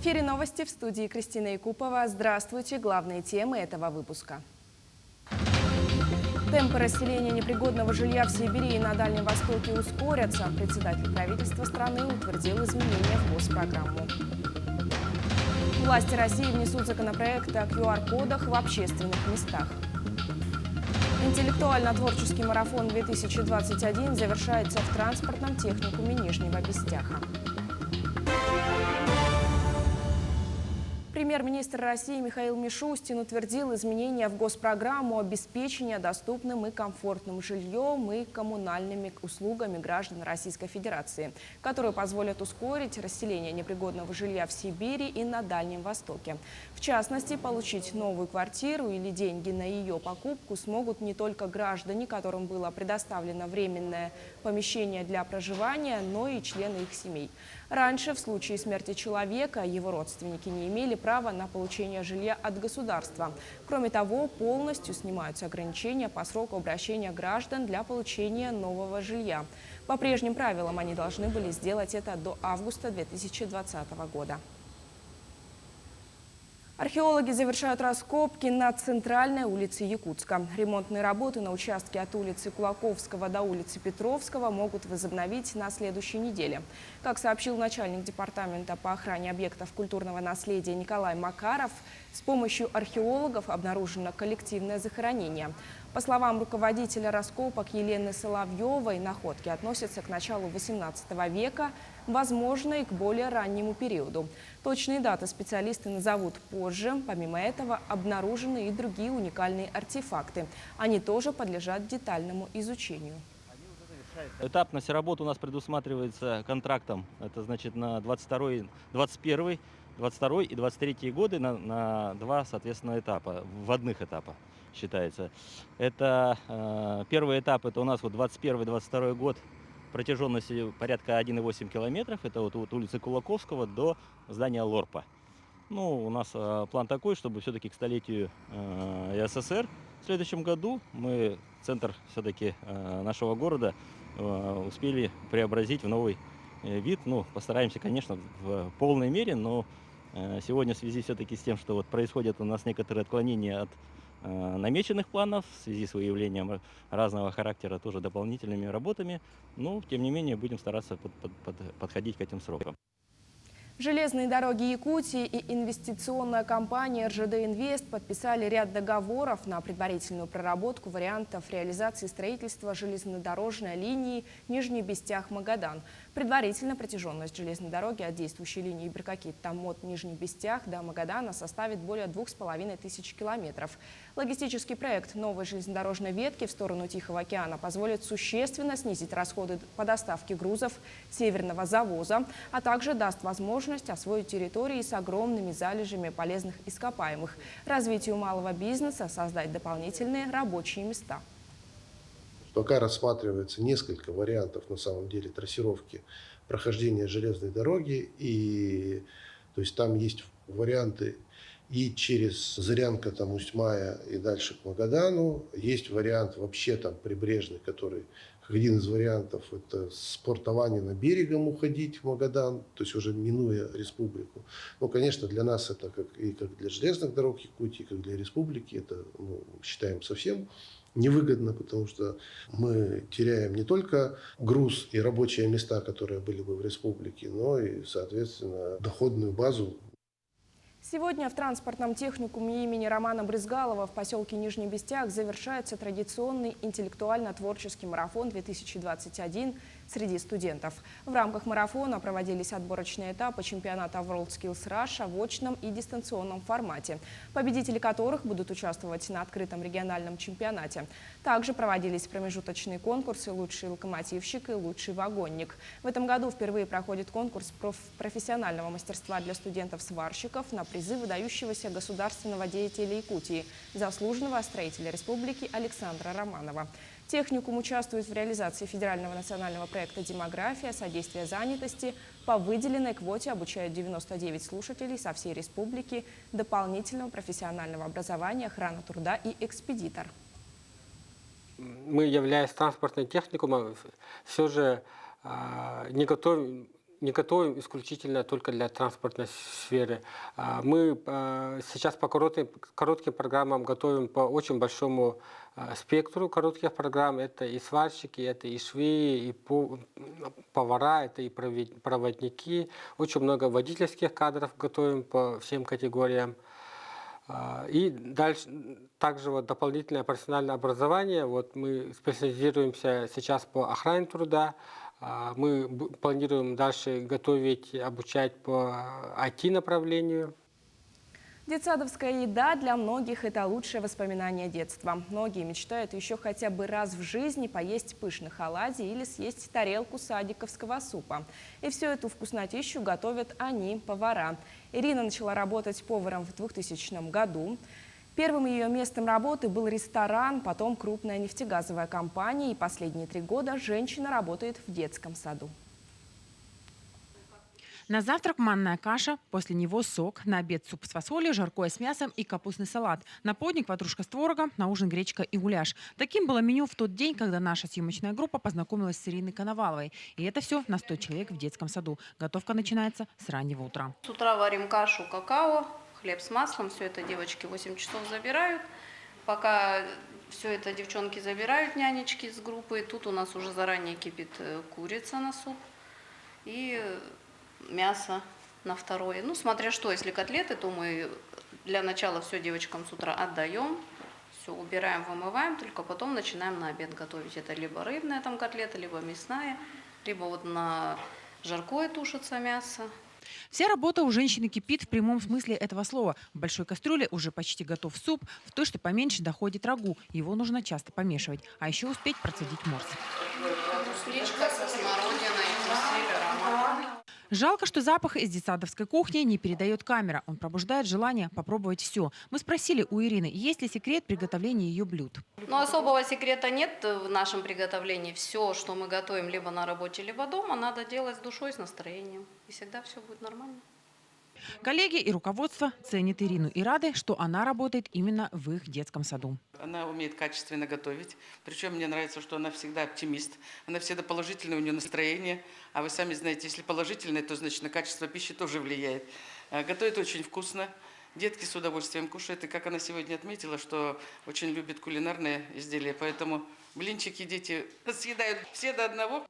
эфире новости, в студии Кристина Якупова. Здравствуйте. Главные темы этого выпуска. Темпы расселения непригодного жилья в Сибири и на Дальнем Востоке ускорятся. Председатель правительства страны утвердил изменения в госпрограмму. Власти России внесут законопроект о QR-кодах в общественных местах. Интеллектуально-творческий марафон 2021 завершается в транспортном техникуме Нижнего Бестяха. Премьер-министр России Михаил Мишустин утвердил изменения в госпрограмму обеспечения доступным и комфортным жильем и коммунальными услугами граждан Российской Федерации, которые позволят ускорить расселение непригодного жилья в Сибири и на Дальнем Востоке. В частности, получить новую квартиру или деньги на ее покупку смогут не только граждане, которым было предоставлено временное помещение для проживания, но и члены их семей. Раньше, в случае смерти человека, его родственники не имели права на получение жилья от государства. Кроме того, полностью снимаются ограничения по сроку обращения граждан для получения нового жилья. По прежним правилам они должны были сделать это до августа 2020 года. Археологи завершают раскопки на центральной улице Якутска. Ремонтные работы на участке от улицы Кулаковского до улицы Петровского могут возобновить на следующей неделе. Как сообщил начальник департамента по охране объектов культурного наследия Николай Макаров, с помощью археологов обнаружено коллективное захоронение. По словам руководителя раскопок Елены Соловьевой, находки относятся к началу XVIII века, возможно, и к более раннему периоду. Точные даты специалисты назовут позже. Помимо этого, обнаружены и другие уникальные артефакты. Они тоже подлежат детальному изучению. Этапность работы у нас предусматривается контрактом. Это значит на 21, 22 и 23 годы на два, соответственно, этапа, вводных этапа считается. Это первый этап, это у нас вот 21-22 год, протяженностью порядка 1,8 километров. Это вот от улицы Кулаковского до здания Лорпа. Ну, у нас план такой, чтобы все-таки к столетию СССР в следующем году мы центр все-таки нашего города успели преобразить в новый вид. Ну, постараемся, конечно, в полной мере, но сегодня в связи все-таки с тем, что вот происходят у нас некоторые отклонения от намеченных планов в связи с выявлением разного характера тоже дополнительными работами, но тем не менее будем стараться подходить к этим срокам. Железные дороги Якутии и инвестиционная компания РЖД Инвест подписали ряд договоров на предварительную проработку вариантов реализации строительства железнодорожной линии Нижний Бестях-Магадан. Предварительно протяженность железной дороги от действующей линии Беркакит-Тамот Нижний Бестях до Магадана составит более 2500 километров. Логистический проект новой железнодорожной ветки в сторону Тихого океана позволит существенно снизить расходы по доставке грузов северного завоза, а также даст возможность освоить территории с огромными залежами полезных ископаемых, развитию малого бизнеса, создать дополнительные рабочие места. Пока рассматривается несколько вариантов, на самом деле, трассировки прохождения железной дороги. И, то есть там есть варианты и через Зырянка, там, Усть-Мая и дальше к Магадану. Есть вариант вообще там прибрежный, который, как один из вариантов, это с порта Ванина берегом уходить в Магадан, то есть уже минуя республику. Но, конечно, для нас это, как для железных дорог Якутии, как для республики, это, считаем, совсем невыгодно, потому что мы теряем не только груз и рабочие места, которые были бы в республике, но и, соответственно, доходную базу. Сегодня в транспортном техникуме имени Романа Брызгалова в поселке Нижний Бестях завершается традиционный интеллектуально-творческий марафон 2021 среди студентов. В рамках марафона проводились отборочные этапы чемпионата WorldSkills Russia в очном и дистанционном формате, победители которых будут участвовать на открытом региональном чемпионате. Также проводились промежуточные конкурсы «Лучший локомотивщик» и «Лучший вагонник». В этом году впервые проходит конкурс профессионального мастерства для студентов-сварщиков на призы выдающегося государственного деятеля Якутии, заслуженного строителя республики Александра Романова. Техникум участвует в реализации федерального национального проекта «Демография. Содействие занятости». По выделенной квоте обучают 99 слушателей со всей республики дополнительного профессионального образования, охрана труда и экспедитор. Мы, являясь транспортным техникумом, все же не готовим не готовим исключительно только для транспортной сферы. Мы сейчас по коротким программам готовим по очень большому спектру коротких программ. Это и сварщики, это и швеи, и повара, это и проводники. Очень много водительских кадров готовим по всем категориям. И дальше также вот дополнительное профессиональное образование. Вот мы специализируемся сейчас по охране труда. Мы планируем дальше готовить, обучать по IT-направлению. Детсадовская еда для многих – это лучшее воспоминание детства. Многие мечтают еще хотя бы раз в жизни поесть пышных оладий или съесть тарелку садиковского супа. И всю эту вкуснотищу готовят они, повара. Ирина начала работать поваром в 2000 году. Первым ее местом работы был ресторан, потом крупная нефтегазовая компания, и последние 3 года женщина работает в детском саду. На завтрак манная каша, после него сок, на обед суп с фасолью, жаркое с мясом и капустный салат. На подник ватрушка с творогом, на ужин гречка и гуляш. Таким было меню в тот день, когда наша съемочная группа познакомилась с Ириной Коноваловой. И это все на 100 человек в детском саду. Готовка начинается с раннего утра. С утра варим кашу, какао, хлеб с маслом. Все это девочки 8 часов забирают. Пока все это девчонки забирают, нянечки с группы, тут у нас уже заранее кипит курица на суп и мясо на второе. Ну, смотря что, если котлеты, то мы для начала все девочкам с утра отдаем, все убираем, вымываем, только потом начинаем на обед готовить. Это либо рыбная там котлета, либо мясная, либо вот на жаркое тушится мясо. Вся работа у женщины кипит в прямом смысле этого слова. В большой кастрюле уже почти готов суп, в той, что поменьше, доходит рагу. Его нужно часто помешивать, а еще успеть процедить морс. Брусничка со смородиной, вкусили аромат. Жалко, что запах из детсадовской кухни не передает камера. Он пробуждает желание попробовать все. Мы спросили у Ирины, есть ли секрет приготовления ее блюд. Но особого секрета нет в нашем приготовлении. Все, что мы готовим либо на работе, либо дома, надо делать с душой, с настроением. И всегда все будет нормально. Коллеги и руководство ценят Ирину и рады, что она работает именно в их детском саду. Она умеет качественно готовить. Причем мне нравится, что она всегда оптимист. Она всегда положительное у нее настроение. А вы сами знаете, если положительное, то значит на качество пищи тоже влияет. Готовит очень вкусно. Детки с удовольствием кушают. И как она сегодня отметила, что очень любит кулинарные изделия. Поэтому блинчики дети съедают все до одного.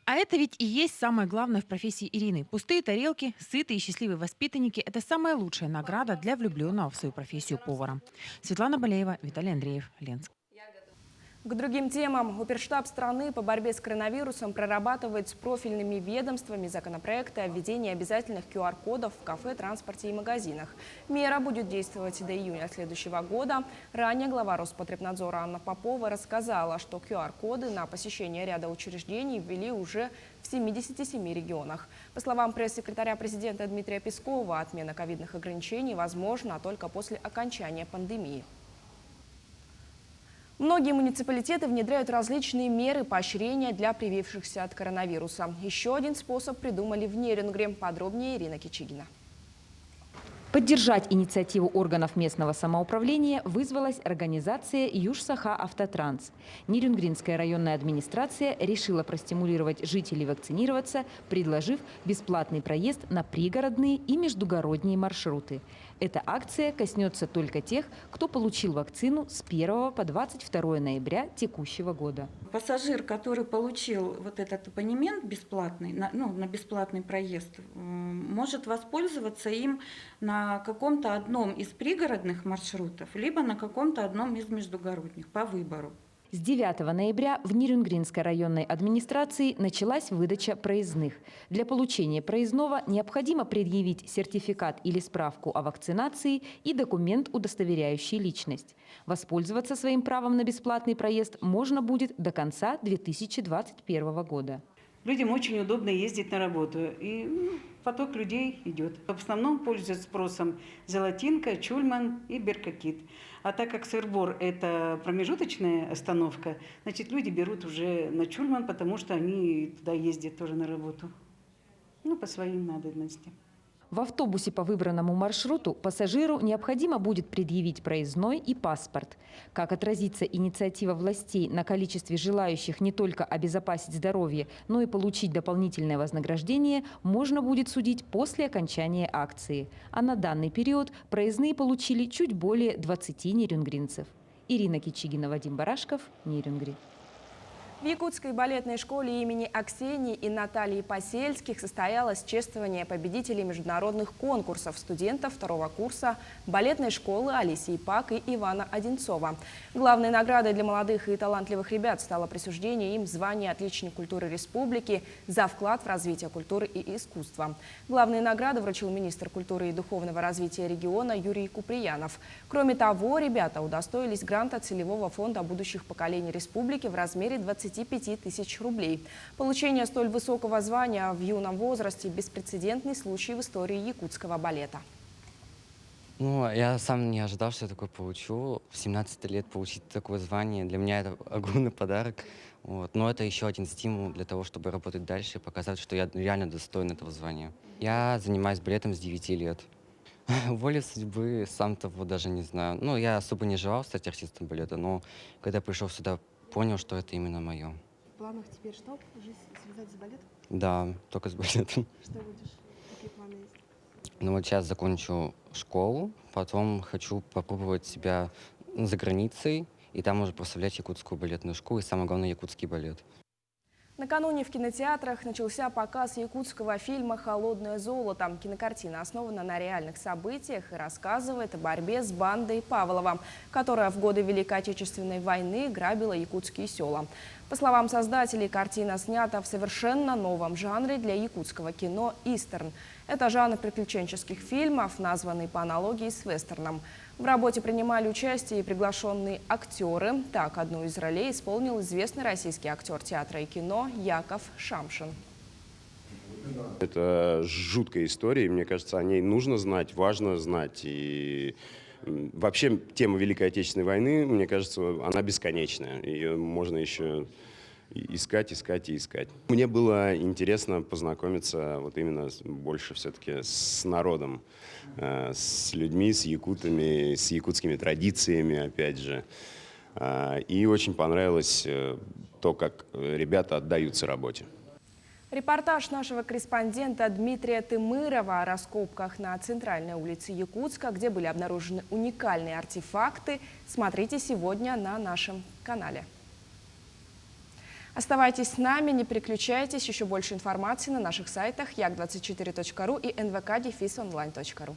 А это ведь и есть самое главное в профессии Ирины. Пустые тарелки, сытые и счастливые воспитанники – это самая лучшая награда для влюбленного в свою профессию повара. Светлана Балеева, Виталий Андреев, Ленск. К другим темам. Оперштаб страны по борьбе с коронавирусом прорабатывает с профильными ведомствами законопроекты о введении обязательных QR-кодов в кафе, транспорте и магазинах. Мера будет действовать до июня следующего года. Ранее глава Роспотребнадзора Анна Попова рассказала, что QR-коды на посещение ряда учреждений ввели уже в 77 регионах. По словам пресс-секретаря президента Дмитрия Пескова, отмена ковидных ограничений возможна только после окончания пандемии. Многие муниципалитеты внедряют различные меры поощрения для привившихся от коронавируса. Еще один способ придумали в Нерюнгре. Подробнее Ирина Кичигина. Поддержать инициативу органов местного самоуправления вызвалась организация «Юж-Саха-Автотранс». Нерюнгринская районная администрация решила простимулировать жителей вакцинироваться, предложив бесплатный проезд на пригородные и междугородние маршруты. Эта акция коснется только тех, кто получил вакцину с 1 по 22 ноября текущего года. Пассажир, который получил вот этот абонемент бесплатный, на бесплатный проезд, может воспользоваться им на каком-то одном из пригородных маршрутов, либо на каком-то одном из междугородних по выбору. С 9 ноября в Нерюнгринской районной администрации началась выдача проездных. Для получения проездного необходимо предъявить сертификат или справку о вакцинации и документ, удостоверяющий личность. Воспользоваться своим правом на бесплатный проезд можно будет до конца 2021 года. Людям очень удобно ездить на работу, и поток людей идет. В основном пользуются спросом Золотинка, Чульман и Беркакит. А так как Сыр-Бор – это промежуточная остановка, значит, люди берут уже на Чульман, потому что они туда ездят тоже на работу. По своим надобностям. В автобусе по выбранному маршруту пассажиру необходимо будет предъявить проездной и паспорт. Как отразится инициатива властей на количестве желающих не только обезопасить здоровье, но и получить дополнительное вознаграждение, можно будет судить после окончания акции. А на данный период проездные получили чуть более 20 нерюнгринцев. Ирина Кичигина, Вадим Барашков, Нерюнгри. В Якутской балетной школе имени Аксении и Натальи Посельских состоялось чествование победителей международных конкурсов студентов второго курса балетной школы Алисии Пак и Ивана Одинцова. Главной наградой для молодых и талантливых ребят стало присуждение им звания «Отличник культуры республики» за вклад в развитие культуры и искусства. Главные награды вручил министр культуры и духовного развития региона Юрий Куприянов. Кроме того, ребята удостоились гранта целевого фонда будущих поколений республики в размере 25 тысяч рублей. Получение столь высокого звания в юном возрасте – беспрецедентный случай в истории якутского балета. Ну, я сам не ожидал, что я такое получу. В 17 лет получить такое звание, для меня это огромный подарок. Вот. Но это еще один стимул для того, чтобы работать дальше и показать, что я реально достоин этого звания. Я занимаюсь балетом с 9 лет. Воля судьбы, сам того даже не знаю. Ну, я особо не желал стать артистом балета, но когда пришел сюда, понял, что это именно мое. В планах теперь что? Жизнь связать с балетом? Да, только с балетом. Что будешь? Какие планы есть? Ну вот сейчас закончу школу, потом хочу попробовать себя за границей, и там уже прославлять якутскую балетную школу и, самое главное, якутский балет. Накануне в кинотеатрах начался показ якутского фильма «Холодное золото». Кинокартина основана на реальных событиях и рассказывает о борьбе с бандой Павлова, которая в годы Великой Отечественной войны грабила якутские села. По словам создателей, картина снята в совершенно новом жанре для якутского кино «Истерн». Это жанр приключенческих фильмов, названный по аналогии с вестерном. В работе принимали участие и приглашенные актеры. Так, одну из ролей исполнил известный российский актер театра и кино Яков Шамшин. Это жуткая история, и мне кажется, о ней нужно знать, важно знать. И вообще тема Великой Отечественной войны, мне кажется, она бесконечная. Ее можно еще искать, искать и искать. Мне было интересно познакомиться вот именно больше все-таки с народом, с людьми, с якутами, с якутскими традициями, опять же. И очень понравилось то, как ребята отдаются работе. Репортаж нашего корреспондента Дмитрия Тымырова о раскопках на центральной улице Якутска, где были обнаружены уникальные артефакты, смотрите сегодня на нашем канале. Оставайтесь с нами, не переключайтесь. Еще больше информации на наших сайтах як24.ру и nvk-online.ru.